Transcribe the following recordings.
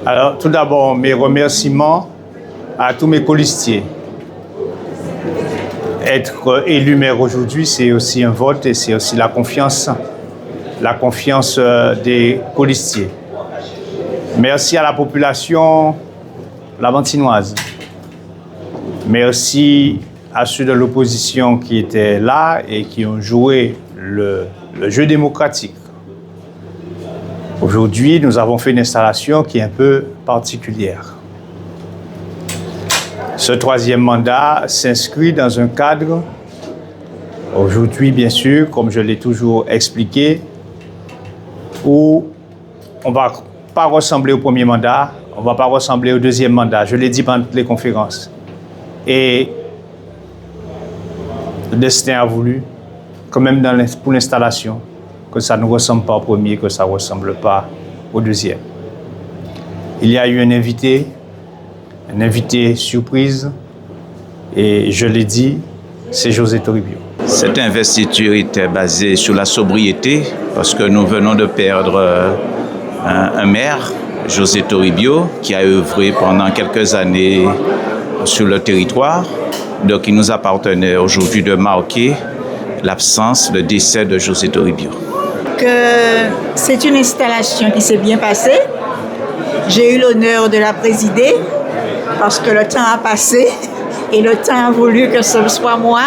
Alors, tout d'abord, mes remerciements à tous mes colistiers. Être élu maire aujourd'hui, c'est aussi un vote et c'est aussi la confiance des colistiers. Merci à la population laventinoise. Merci à ceux de l'opposition qui étaient là et qui ont joué le jeu démocratique. Aujourd'hui, nous avons fait une installation qui est un peu particulière. Ce troisième mandat s'inscrit dans un cadre, aujourd'hui bien sûr, comme je l'ai toujours expliqué, où on ne va pas ressembler au premier mandat, on ne va pas ressembler au deuxième mandat. Je l'ai dit pendant toutes les conférences. Et le destin a voulu, quand même pour l'installation, que ça ne ressemble pas au premier, que ça ne ressemble pas au deuxième. Il y a eu un invité surprise, et je l'ai dit, c'est José Toribio. Cette investiture était basée sur la sobriété, parce que nous venons de perdre un maire, José Toribio, qui a œuvré pendant quelques années sur le territoire. Donc il nous appartenait aujourd'hui de marquer l'absence, le décès de José Toribio. C'est une installation qui s'est bien passée. J'ai eu l'honneur de la présider parce que le temps a passé et le temps a voulu que ce soit moi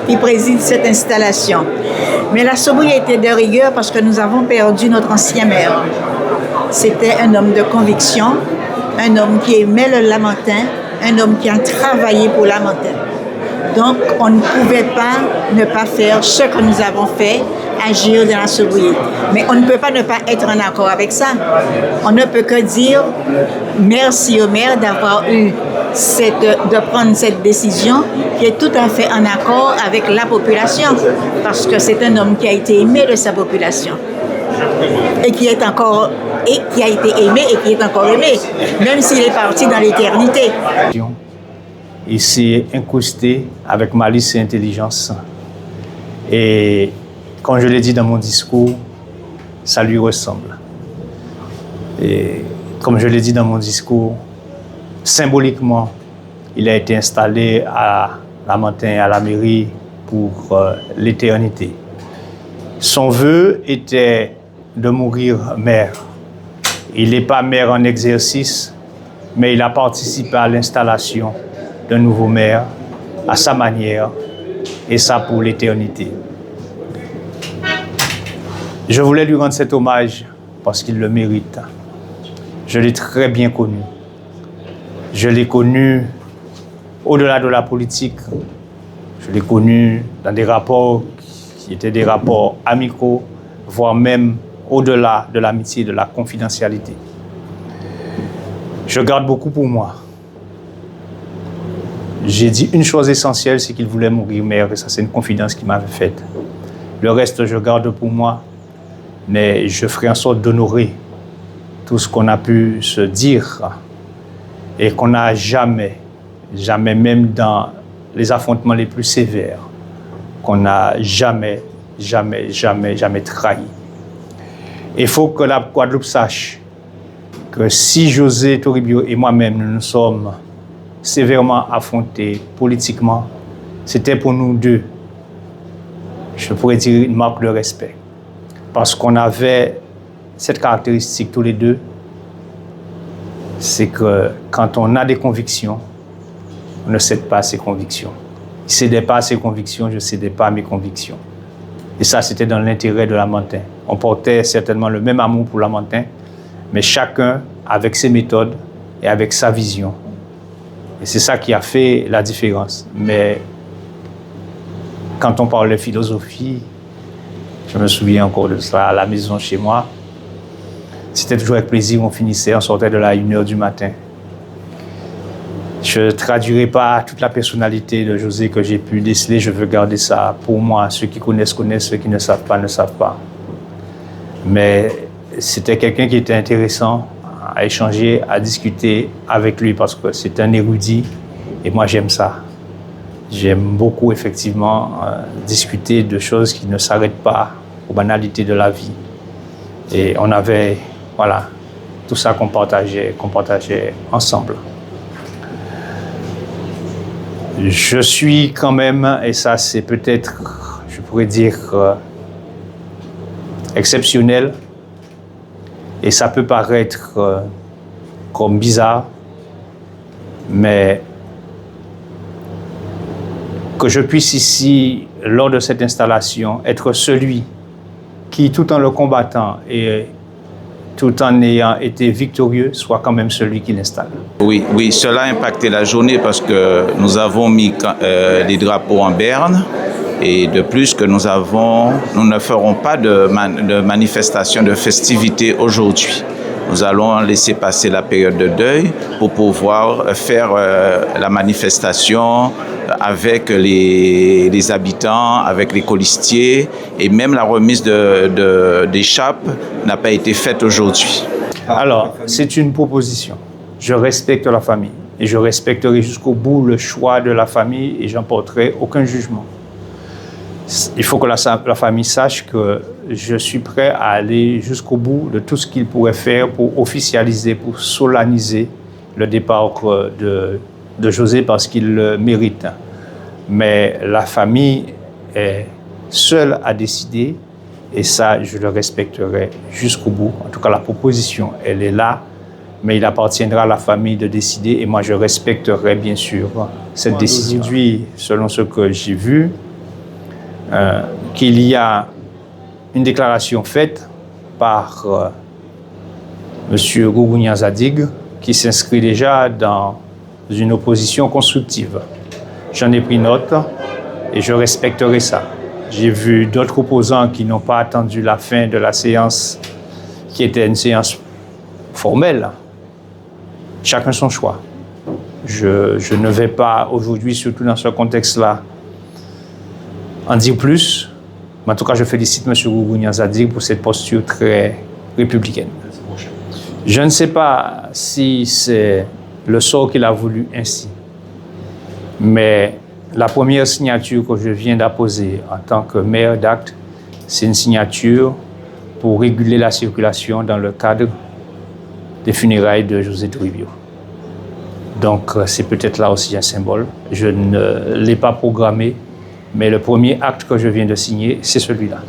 qui préside cette installation. Mais la sobriété de rigueur parce que nous avons perdu notre ancien maire. C'était un homme de conviction, un homme qui aimait le Lamentin, un homme qui a travaillé pour Lamentin. Donc, on ne pouvait pas ne pas faire ce que nous avons fait, agir dans la sobriété. Mais on ne peut pas ne pas être en accord avec ça. On ne peut que dire merci au maire d'avoir eu de prendre cette décision qui est tout à fait en accord avec la population, parce que c'est un homme qui a été aimé de sa population et qui a été aimé et qui est encore aimé, même s'il est parti dans l'éternité. Il s'est incrusté avec malice et intelligence. Et comme je l'ai dit dans mon discours, ça lui ressemble. Et comme je l'ai dit dans mon discours, symboliquement, il a été installé à Lamentin, à la mairie, pour l'éternité. Son vœu était de mourir maire. Il n'est pas maire en exercice, mais il a participé à l'installation d'un nouveau maire, à sa manière, et ça pour l'éternité. Je voulais lui rendre cet hommage parce qu'il le mérite. Je l'ai très bien connu. Je l'ai connu au-delà de la politique. Je l'ai connu dans des rapports qui étaient des rapports amicaux, voire même au-delà de l'amitié, de la confidentialité. Je garde beaucoup pour moi. J'ai dit une chose essentielle, c'est qu'il voulait mourir maire, et ça c'est une confidence qu'il m'avait faite. Le reste, je garde pour moi, mais je ferai en sorte d'honorer tout ce qu'on a pu se dire et qu'on n'a jamais, même dans les affrontements les plus sévères, qu'on n'a jamais trahi. Il faut que la Guadeloupe sache que si José Toribio et moi-même nous sommes sévèrement affrontés politiquement, c'était pour nous deux, je pourrais dire, une marque de respect. Parce qu'on avait cette caractéristique tous les deux, c'est que quand on a des convictions, on ne cède pas à ses convictions. Il ne cédait pas à ses convictions, je ne cédais pas à mes convictions. Et ça, c'était dans l'intérêt de Lamentin. On portait certainement le même amour pour Lamentin, mais chacun avec ses méthodes et avec sa vision. Et c'est ça qui a fait la différence. Mais quand on parle de philosophie, je me souviens encore de ça à la maison chez moi. C'était toujours avec plaisir, on finissait, on sortait de là à 1h du matin. Je ne traduirai pas toute la personnalité de José que j'ai pu déceler, je veux garder ça pour moi. Ceux qui connaissent, connaissent, ceux qui ne savent pas, ne savent pas. Mais c'était quelqu'un qui était intéressant à échanger, à discuter avec lui parce que c'est un érudit et moi j'aime ça. J'aime beaucoup effectivement discuter de choses qui ne s'arrêtent pas aux banalités de la vie. Et on avait, voilà, tout ça qu'on partageait ensemble. Je suis quand même, et ça c'est peut-être, je pourrais dire, exceptionnel, et ça peut paraître comme bizarre, mais que je puisse ici, lors de cette installation, être celui qui, tout en le combattant et tout en ayant été victorieux, soit quand même celui qui l'installe. Oui, cela a impacté la journée parce que nous avons mis les drapeaux en berne et de plus que nous ne ferons pas de manifestation, de festivité aujourd'hui. Nous allons laisser passer la période de deuil pour pouvoir faire la manifestation avec les habitants, avec les colistiers, et même la remise d'écharpes n'a pas été faite aujourd'hui. Alors, c'est une proposition. Je respecte la famille et je respecterai jusqu'au bout le choix de la famille et j'en porterai aucun jugement. Il faut que la famille sache que je suis prêt à aller jusqu'au bout de tout ce qu'il pourrait faire pour officialiser, pour solenniser le départ de José parce qu'il le mérite. Mais la famille est seule à décider et ça, je le respecterai jusqu'au bout. En tout cas, la proposition, elle est là, mais il appartiendra à la famille de décider et moi, je respecterai bien sûr cette décision. Aujourd'hui, selon ce que j'ai vu, qu'il y a une déclaration faite par M. Gougounian Zadig qui s'inscrit déjà dans une opposition constructive. J'en ai pris note et je respecterai ça. J'ai vu d'autres opposants qui n'ont pas attendu la fin de la séance, qui était une séance formelle. Chacun son choix. Je ne vais pas aujourd'hui, surtout dans ce contexte-là, en dire plus. Mais en tout cas, je félicite M. Gougounian Zadig pour cette posture très républicaine. Je ne sais pas si c'est le sort qu'il a voulu ainsi. Mais la première signature que je viens d'apposer en tant que maire d'Acte, c'est une signature pour réguler la circulation dans le cadre des funérailles de José Toribio. Donc c'est peut-être là aussi un symbole. Je ne l'ai pas programmé, mais le premier acte que je viens de signer, c'est celui-là.